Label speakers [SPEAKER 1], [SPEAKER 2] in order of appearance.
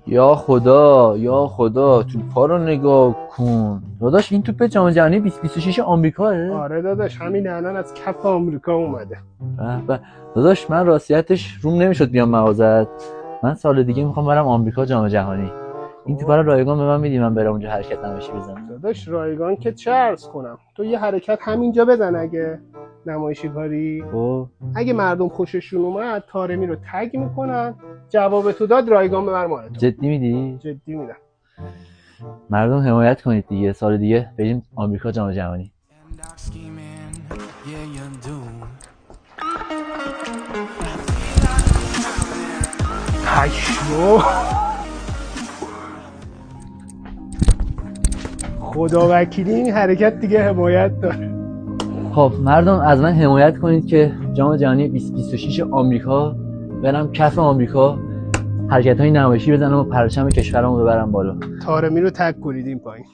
[SPEAKER 1] یا خدا یا خدا، توپا رو نگاه کن داداش. این توپ جام جهانی 2026 آمریکاه.
[SPEAKER 2] آره داداش، همین الان از کف آمریکا اومده.
[SPEAKER 1] به داداش، من راستیتش روم نمیشد بیام مغازت. من سال دیگه میخوام برم آمریکا جام جهانی. این توپا رو رایگان به من میدی من برم اونجا حرکت نمایشی بزنم؟
[SPEAKER 2] داداش رایگان که چه عرض کنم، تو یه حرکت همینجا بزن اگه نمایشی کاری.
[SPEAKER 1] خب
[SPEAKER 2] اگه مردم خوششون اومد طارمی رو تگ میکنن، جواب تو داد رایگان ببر مال تو.
[SPEAKER 1] جدی میدی؟
[SPEAKER 2] جدی میدم.
[SPEAKER 1] مردم حمایت کنید دیگه، سال دیگه بریم آمریکا جام جهانی.
[SPEAKER 2] پشمو خدا وکیلی این حرکت دیگه حمایت داره.
[SPEAKER 1] خب مردم از من حمایت کنید که جام جهانی 2026 آمریکا برم کف آمریکا، حرکت‌های نمایشی بزنم و پرچم کشورمو ببرم بالا.
[SPEAKER 2] طارمی رو تگ کنید این پایین.